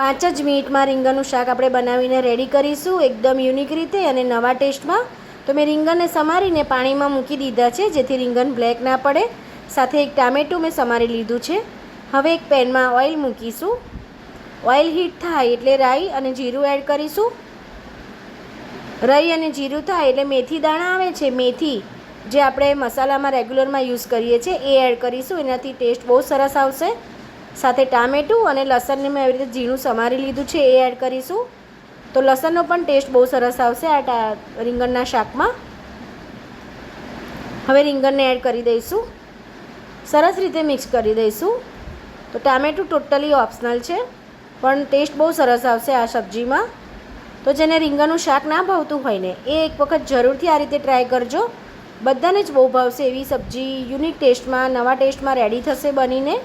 5 જ મિનિટમાં રીંગણનું શાક આપણે બનાવીને રેડી કરીશું એકદમ યુનિક રીતે અને નવા ટેસ્ટમાં. તો મેં રીંગણને સમારીને પાણીમાં મૂકી દીધા છે જેથી રીંગણ બ્લેક ના પડે. સાથે એક ટામેટું મેં સમારી લીધું છે. હવે એક પેનમાં ઓઇલ મૂકીશું. ઓઇલ હીટ થાય એટલે રાઈ અને જીરું એડ કરીશું. રાઈ અને જીરું થાય એટલે મેથી દાણા આવે છે, મેથી જે આપણે મસાલામાં રેગ્યુલરમાં યુઝ કરીએ છીએ એ એડ કરીશું. એનાથી ટેસ્ટ બહુ સરસ આવશે. સાથે ટામેટું અને લસણને મેં એવી રીતે ઝીણું સમારી લીધું છે એ એડ કરીશું. તો લસણનો પણ ટેસ્ટ બહુ સરસ આવશે આ રીંગણના શાકમાં. હવે રીંગણને એડ કરી દઈશું. સરસ રીતે મિક્સ કરી દઈશું. તો ટામેટું ટોટલી ઓપ્શનલ છે પણ ટેસ્ટ બહુ સરસ આવશે આ સબ્જીમાં. તો જેને રીંગણનું શાક ના ભાવતું હોય ને એ એક વખત જરૂરથી આ રીતે ટ્રાય કરજો. બધાને જ બહુ ભાવશે એવી સબ્જી યુનિક ટેસ્ટમાં, નવા ટેસ્ટમાં રેડી થશે બનીને.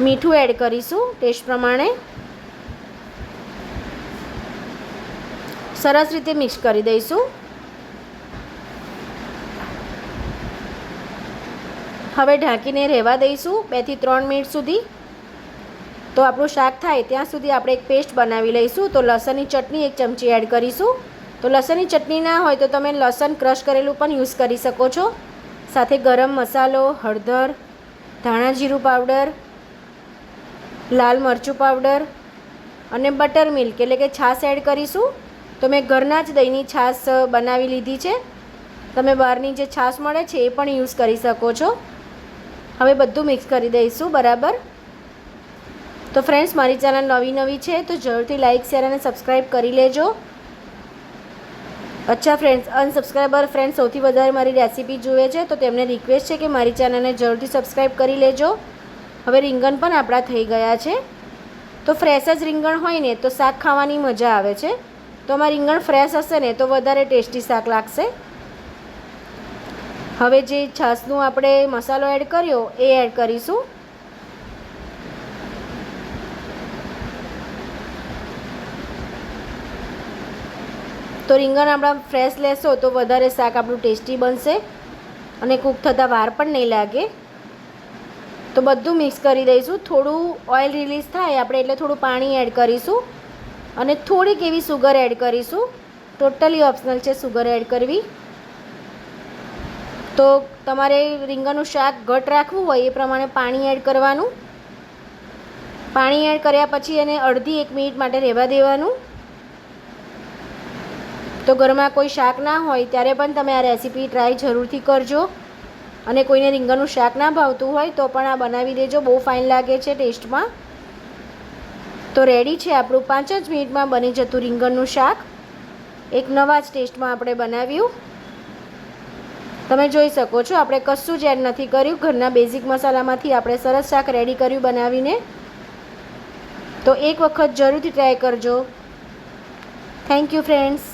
મીઠું એડ કરીશું ટેસ્ટ પ્રમાણે. સરસ રીતે મિક્સ કરી દઈશું. હવે ઢાંકીને રહેવા દઈશું 2 થી 3 મિનિટ સુધી. તો આપણું શાક થાય ત્યાં સુધી આપણે એક પેસ્ટ બનાવી લઈશું. તો લસણની ચટણી 1 ચમચી એડ કરીશું. તો લસણની ચટણી ના હોય તો તમે લસણ ક્રશ કરેલું પણ યુઝ કરી શકો છો. સાથે ગરમ મસાલો, હળદર, ધાણા જીરું પાવડર, લાલ મરચું પાવડર અને બટર મિલ્ક એટલે કે છાશ એડ કરીશું. તો મેં ઘરના જ દહીંની છાશ બનાવી લીધી છે. તમે બહારની જે છાશ મળે છે એ પણ યુઝ કરી શકો છો. હવે બધું મિક્સ કરી દઈશું બરાબર. તો ફ્રેન્ડ્સ, મારી ચેનલ નવી છે તો જરૂરથી લાઇક, શેર અને સબસ્ક્રાઈબ કરી લેજો. અચ્છા ફ્રેન્ડ્સ, અનસબસ્ક્રાઈબર ફ્રેન્ડ્સ સૌથી વધારે મારી રેસીપી જુએ છે તો તેમને રિક્વેસ્ટ છે કે મારી ચેનલને જરૂરથી સબસ્ક્રાઈબ કરી લેજો. હવે રીંગણ પણ આપણા થઈ ગયા છે. તો ફ્રેશ જ રીંગણ હોય ને તો શાક ખાવાની મજા આવે છે. તો આમાં રીંગણ ફ્રેશ હશે ને તો વધારે ટેસ્ટી શાક લાગશે. હવે જે છાશનું આપણે મસાલો એડ કર્યો એ એડ કરીશું. તો રીંગણ આપણા ફ્રેશ લેશો તો વધારે શાક આપણું ટેસ્ટી બનશે અને કૂક થતાં વાર પણ નહીં લાગે. તો બધું મિક્સ કરી દઈશું. થોડું ઓઇલ રિલીઝ થાય આપણે એટલે થોડું પાણી એડ કરીશું અને થોડીક એવી સુગર એડ કરીશું. ટોટલી ઓપ્શનલ છે સુગર એડ કરવી. તો તમારે રીંગણનું શાક ઘટ રાખવું હોય એ પ્રમાણે પાણી એડ કરવાનું. પાણી એડ કર્યા પછી એને અડધી 1 મિનિટ માટે રહેવા દેવાનું. તો ઘરમાં કોઈ શાક ના હોય ત્યારે પણ તમે આ રેસીપી ટ્રાય જરૂરથી કરજો. અને કોઈને રીંગણનું શાક ના ભાવતું હોય તો પણ આ બનાવી દેજો, બહુ ફાઇન લાગે છે ટેસ્ટમાં. તો રેડી છે આપણું 5 જ મિનિટમાં બની જતું રીંગણનું શાક. એક નવા જ ટેસ્ટમાં આપણે બનાવ્યું. તમે જોઈ શકો છો આપણે કશું જ એડ નથી કર્યું. ઘરના બેઝિક મસાલામાંથી આપણે સરસ શાક રેડી કર્યું બનાવીને. તો એક વખત જરૂરથી ટ્રાય કરજો. Thank you friends.